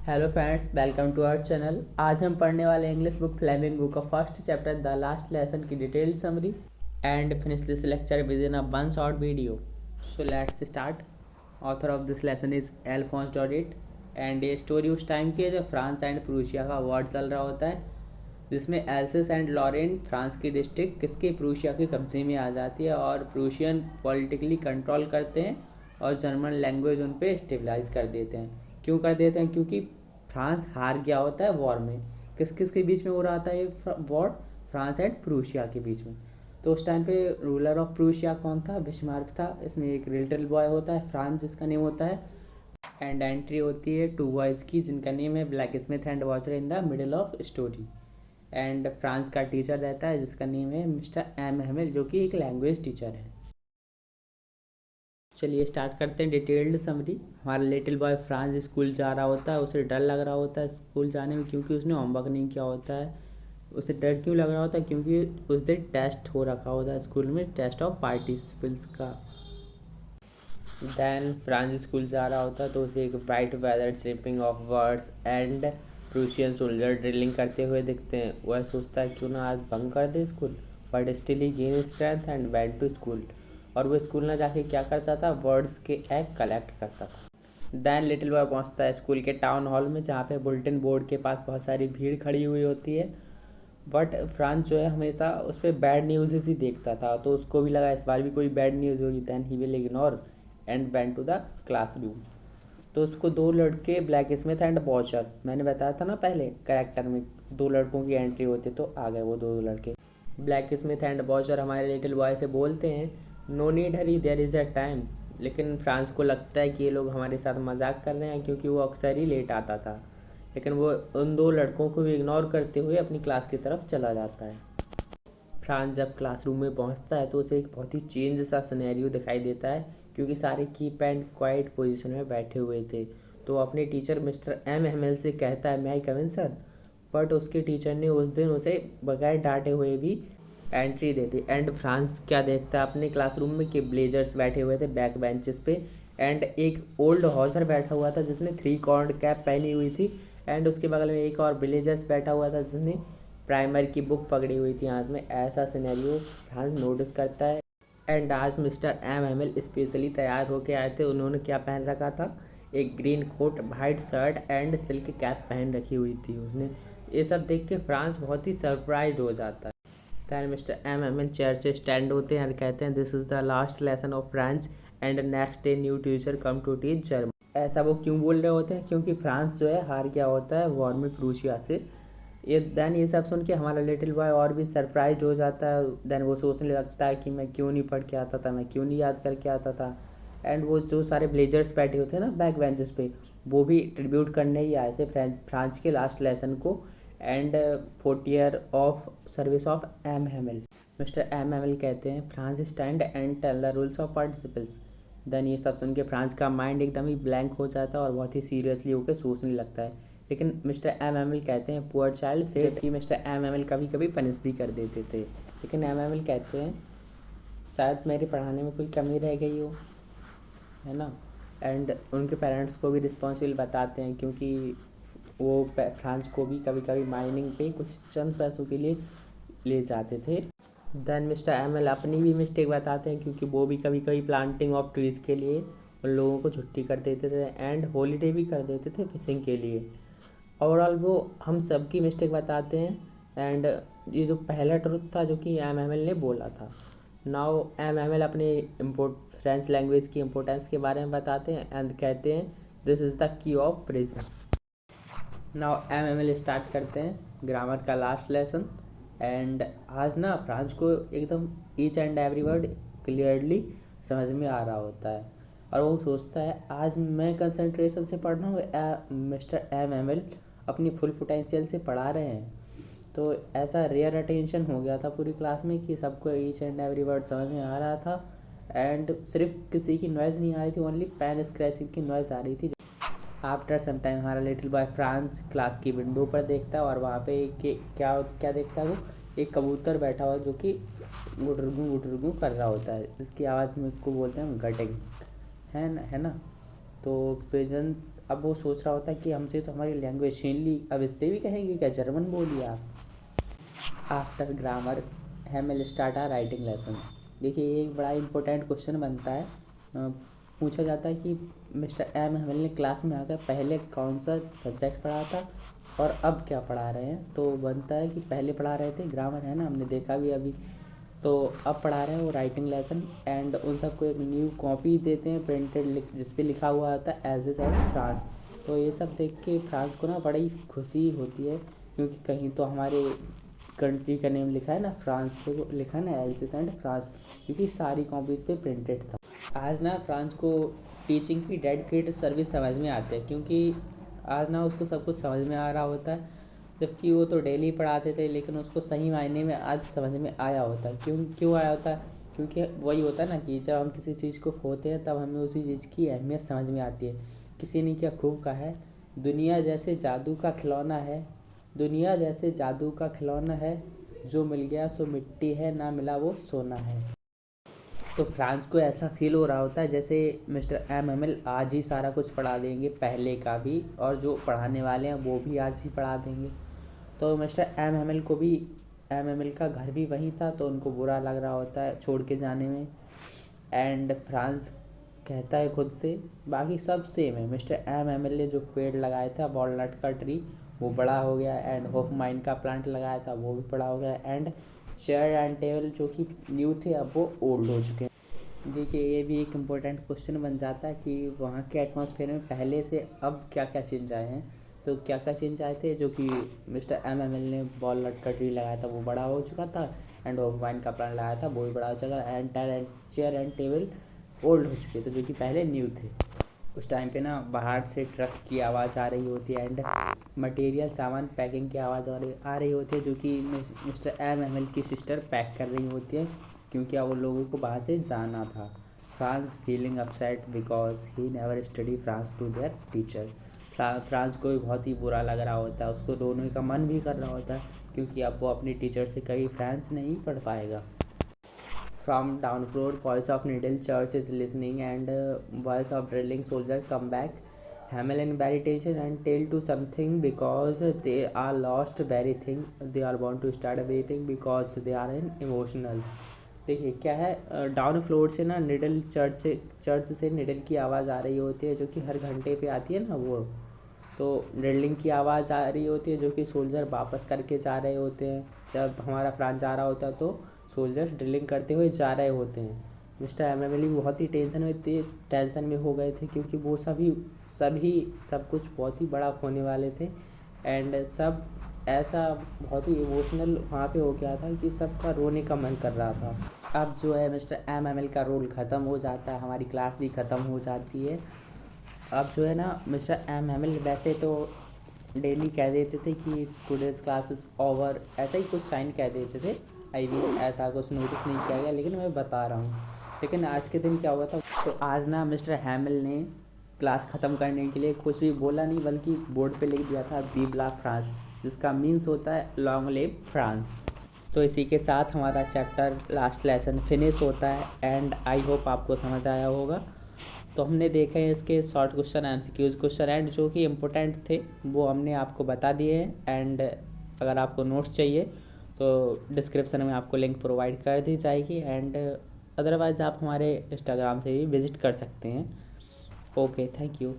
Hello friends, welcome to our channel. आज हम पढ़ने वाले इंग्लिश बुक फ्लेमिंगो का first chapter the last lesson की detailed summary and finish this lecture with in a one short video. So let's start. Author of this lesson is Alphonse Daudet and ये story उस time की है जब France and Prussia का war चल रहा होता है, जिसमें एल्सिस एंड लॉरेन फ्रांस की डिस्ट्रिक्ट किसके प्रूशिया के कब्जे में आ जाती है और प्रूशियन पॉलिटिकली कंट्रोल करते हैं और जर्मन लैंग्वेज उन पर स्टेबलाइज कर देते हैं। क्यों कर देते हैं? क्योंकि फ्रांस हार गया होता है वॉर में। किस किस के बीच में हो रहा था ये वॉर? फ्रांस एंड प्रूशिया के बीच में। तो उस टाइम पे रूलर ऑफ प्रूशिया कौन था? बिस्मार्क था। इसमें एक लिटिल बॉय होता है फ्रांस, जिसका नेम होता है, एंड एंट्री होती है टू बॉयज़ की जिनका नेम है black Smith and watcher in the middle of story. And France का टीचर रहता है जिसका नेम है मिस्टर एम हेमिल, जो कि एक लैंग्वेज टीचर है। चलिए स्टार्ट करते हैं डिटेल्ड समरी। हमारा लिटिल बॉय फ्रांस स्कूल जा रहा होता है। उसे डर लग रहा होता है स्कूल जाने में, क्योंकि उसने होमवर्क नहीं किया होता है। उसे डर क्यों लग रहा होता है? क्योंकि उस दिन टेस्ट हो रखा होता है स्कूल में, टेस्ट ऑफ पार्टिसिपल्स का। दैन फ्रांस स्कूल जा रहा होता है तो उसे एक bright weather chirping of birds and Prussian soldier drilling करते हुए दिखते हैं। वह सोचता है क्यों ना आज भंग कर दे school, but still he gain strength and went to school. और वो स्कूल ना जाके क्या करता था? वर्ड्स के एग कलेक्ट करता था। दैन लिटिल बॉय पहुंचता है स्कूल के टाउन हॉल में, जहाँ पे बुलेटिन बोर्ड के पास बहुत सारी भीड़ खड़ी हुई होती है। बट फ्रांस जो है हमेशा उस पर बैड न्यूज़ ही देखता था, तो उसको भी लगा इस बार भी कोई बैड न्यूज़ होगी। Then he will ignore and went to the classroom. तो उसको दो लड़के ब्लैक स्मिथ एंड बॉचर, मैंने बताया था ना पहले कैरेक्टर में दो लड़कों की एंट्री होती, तो आ गए वो दो लड़के। ब्लैक स्मिथ एंड बॉचर हमारे लिटिल बॉय से बोलते हैं no need hurry, there is a time. लेकिन फ्रांस को लगता है कि ये लोग हमारे साथ मजाक कर रहे हैं, क्योंकि वो अक्सर ही लेट आता था। लेकिन वो उन दो लड़कों को भी इग्नोर करते हुए अपनी क्लास की तरफ चला जाता है। फ्रांस जब क्लासरूम में पहुंचता है तो उसे एक बहुत ही चेंज सा सिनेरियो दिखाई देता है, क्योंकि सारे कीप एंड क्वाइट पोजीशन में बैठे हुए थे। तो वो अपने टीचर मिस्टर एम हेमल से कहता है, मैं आई कम इन सर? बट उसके टीचर ने उस दिन उसे बगैर डांटे हुए भी entry they the. And France क्या देखता है अपने क्लासरूम में कि ब्लेजर्स बैठे हुए थे बैक बेंचेस पे, एंड एक ओल्ड हॉजर बैठा हुआ था जिसने 3 कॉर्नर कैप पहनी हुई थी, एंड उसके बगल में एक और ब्लेजर्स बैठा हुआ था जिसने प्राइमर की बुक पकड़ी हुई थी हाथ में। ऐसा सिनेरियो फ्रांस नोटिस करता है। एंड आज मिस्टर एम एमएल स्पेशली तैयार होके आए थे। उन्होंने क्या पहन रखा था? एक green coat, white shirt and silk cap पहन रखी हुई थी उसने। ये सब देख के फ्रांस बहुत ही सरप्राइज हो जाता है। Then mister M ML chair से स्टैंड होते हैं और कहते हैं this is the last lesson of French and next day new teacher come to teach German. ऐसा वो क्यों बोल रहे होते हैं? क्योंकि फ्रांस जो है हार गया होता है वॉर में प्रूशिया से। ये सब सुन के हमारा लिटिल बॉय और भी सरप्राइज हो जाता है। देन वो सोचने लगता है कि मैं क्यों नहीं पढ़ के आता था, मैं क्यों नहीं याद करके आता था। एंड वो जो सारे ब्लेजर्स बैठे होते हैं ना बैक बेंचेस पे, वो भी ट्रिब्यूट करने ही आए थे फ्रांस के लास्ट लेसन को and 40 year of service of M Hamel. Mister M Hamel कहते हैं Franz stand and tell the rules of participles. Then ये सब सुन के फ्रांस का माइंड एकदम ही ब्लैंक हो जाता है और बहुत ही सीरियसली होकर सोचने लगता है। लेकिन मिस्टर एम एम एल कहते हैं पुअर चाइल्ड से, कि मिस्टर एम एम एल कभी कभी पनिश भी कर देते थे। लेकिन एम एम एल कहते हैं शायद मेरे पढ़ाने में कोई कमी रह गई हो, है ना। एंड उनके पेरेंट्स को भी रिस्पॉन्सिबल बताते हैं, क्योंकि वो फ्रांस को भी कभी कभी माइनिंग पे कुछ चंद पैसों के लिए ले जाते थे। देन मिस्टर एम एल अपनी भी मिस्टेक बताते हैं, क्योंकि वो भी कभी कभी प्लांटिंग ऑफ ट्रीज़ के लिए उन लोगों को छुट्टी कर देते थे एंड हॉलीडे भी कर देते थे फिशिंग के लिए। ओवरऑल वो हम सबकी मिस्टेक बताते हैं। एंड ये जो पहला ट्रुथ था जो कि एम एम एल ने बोला था, नाउ एम एम एल अपने फ्रेंच लैंग्वेज की इम्पोर्टेंस के बारे में बताते हैं एंड कहते हैं this is the key of prison. Now M M L start करते हैं ग्रामर का लास्ट लेसन। एंड आज ना फ्रांस को एकदम each and every word clearly समझ में आ रहा होता है, और वो सोचता है आज मैं कंसंट्रेशन से पढ़ रहा हूँ, मिस्टर एम एम एल अपनी फुल पोटेंशियल से पढ़ा रहे हैं। तो ऐसा रेयर अटेंशन हो गया था पूरी क्लास में कि सबको ईच एंड एवरी वर्ड समझ में आ रहा था, एंड सिर्फ किसी की नॉइज़ नहीं आ रही थी, ओनली पेन स्क्रैचिंग की नॉइज़ आ रही थी। आफ्टर सम टाइम हमारा लिटिल बॉय फ्रांस क्लास की विंडो पर देखता है, और वहाँ पे क्या क्या देखता है? वो एक कबूतर बैठा हुआ जो कि गुटरगू गुटरगू कर रहा होता है। इसकी आवाज़ में को बोलते हैं हम गटिंग, है ना। तो पिजन अब वो सोच रहा होता है कि हमसे तो हमारी लैंग्वेज छीन ली, अब इससे भी कहेंगे क्या जर्मन बोलिए आप। After grammar हैमिल start our writing lesson. देखिए ये एक बड़ा इंपॉर्टेंट क्वेश्चन बनता है। पूछा जाता है कि मिस्टर एम हैमिल ने क्लास में आकर पहले कौन सा सब्जेक्ट पढ़ा था और अब क्या पढ़ा रहे हैं। तो बनता है कि पहले पढ़ा रहे थे ग्रामर, है ना, हमने देखा भी अभी। तो अब पढ़ा रहे हैं वो राइटिंग लेसन, एंड उन सबको एक न्यू कॉपी देते हैं प्रिंटेड, जिस पे लिखा हुआ होता है एल्जिस एंड फ्रांस। तो ये सब देख के फ्रांस को ना बड़ी खुशी होती है, क्योंकि कहीं तो हमारे कंट्री का नेम लिखा है ना फ्रांस, तो लिखा है ना एल्जिस एंड फ्रांस, क्योंकि सारी कॉपीज़ पे प्रिंटेड था। आज ना फ्रांस को टीचिंग की डेडिकेटेड सर्विस समझ में आते हैं, क्योंकि आज ना उसको सब कुछ समझ में आ रहा होता है, जबकि वो तो डेली पढ़ाते थे, लेकिन उसको सही मायने में आज समझ में आया होता है। क्यों आया होता है? क्योंकि वही होता है ना कि जब हम किसी चीज़ को खोते हैं तब हमें उसी चीज़ की अहमियत समझ में आती है। किसी ने क्या खूब कहा है, दुनिया जैसे जादू का खिलौना है, दुनिया जैसे जादू का खिलौना है, जो मिल गया सो मिट्टी है, ना मिला वो सोना है। तो फ्रांस को ऐसा फील हो रहा होता है जैसे मिस्टर एम एम एल आज ही सारा कुछ पढ़ा देंगे, पहले का भी, और जो पढ़ाने वाले हैं वो भी आज ही पढ़ा देंगे। तो मिस्टर एम एम एल को भी, एम एम एल का घर भी वहीं था, तो उनको बुरा लग रहा होता है छोड़ के जाने में। एंड फ्रांस कहता है खुद से, बाकी सब सेम है। मिस्टर एम एम एल ने जो पेड़ लगाया था वॉलनट का ट्री, वो बड़ा हो गया, एंड होप माइन का प्लांट लगाया था वो भी बड़ा हो गया, एंड चेयर एंड टेबल जो कि न्यू थे अब वो ओल्ड हो चुके हैं। देखिए ये भी एक इम्पोर्टेंट क्वेश्चन बन जाता है कि वहाँ के एटमॉस्फेयर में पहले से अब क्या क्या चेंज आए हैं। तो क्या क्या चेंज आए थे, जो कि मिस्टर एम एम एल ने वॉलनट का ट्री लगाया था वो बड़ा हो चुका था, एंड होप वाइन का प्लांट लगाया था वो भी बड़ा हो चुका, and chair and table old हो चुके थे जो कि पहले न्यू थे। उस टाइम पे ना बाहर से ट्रक की आवाज़ आ रही होती है, एंड मटेरियल सामान पैकिंग की आवाज़ आ रही होती है, जो कि मिस्टर एम एम एल की सिस्टर पैक कर रही होती है, क्योंकि अब उन लोगों को बाहर से जाना था। Franz feeling upset because he never study French to their teacher. Franz को भी बहुत ही बुरा लग रहा होता है, उसको रोने का मन भी कर रहा होता है, क्योंकि अब वो अपनी टीचर से कभी फ्रांस नहीं पढ़ पाएगा। From down floor, voice of needle church is listening, and voice of drilling soldier come back. Hamel in meditation and tell to something because they are lost very thing. They are want to start breathing because they are in emotional. देखिए क्या है, down floor से ना needle church से needle की आवाज़ आ रही होती है, जो कि हर घंटे पे आती है ना वो। तो ड्रिलिंग की आवाज़ आ रही होती है, जो कि सोल्जर वापस करके जा रहे होते हैं। जब हमारा फ्रांस जा रहा होता है तो सोल्जर्स ड्रिलिंग करते हुए जा रहे होते हैं। मिस्टर एम एम एल भी बहुत ही टेंशन में हो गए थे, क्योंकि वो सब कुछ बहुत ही बड़ा होने वाले थे, एंड सब ऐसा बहुत ही इमोशनल वहाँ पे हो गया था कि सबका रोने का मन कर रहा था। अब जो है मिस्टर एम एम एल का रोल ख़त्म हो जाता है, हमारी क्लास भी ख़त्म हो जाती है। अब जो है ना मिस्टर एम एम एल वैसे तो डेली कह देते थे कि टुडेज़ क्लास इज़ ओवर, ऐसा ही कुछ साइन कह देते थे। आई मीन ऐसा कुछ नोटिस नहीं किया गया, लेकिन मैं बता रहा हूँ। लेकिन आज के दिन क्या हुआ था, तो आज ना मिस्टर हैमिल ने क्लास ख़त्म करने के लिए कुछ भी बोला नहीं, बल्कि बोर्ड पे लिख दिया था विव ला फ्रांस, जिसका मीन्स होता है लॉन्ग लिव फ्रांस। तो इसी के साथ हमारा चैप्टर लास्ट लेसन फिनिश होता है, एंड आई होप आपको समझ आया होगा। तो हमने देखे हैं इसके short question, MCQs question, and जो कि इम्पोर्टेंट थे वो हमने आपको बता दिए हैं। एंड अगर आपको नोट्स चाहिए तो डिस्क्रिप्शन में आपको लिंक प्रोवाइड कर दी जाएगी, एंड अदरवाइज़ आप हमारे इंस्टाग्राम से भी विज़िट कर सकते हैं। Okay, thank you.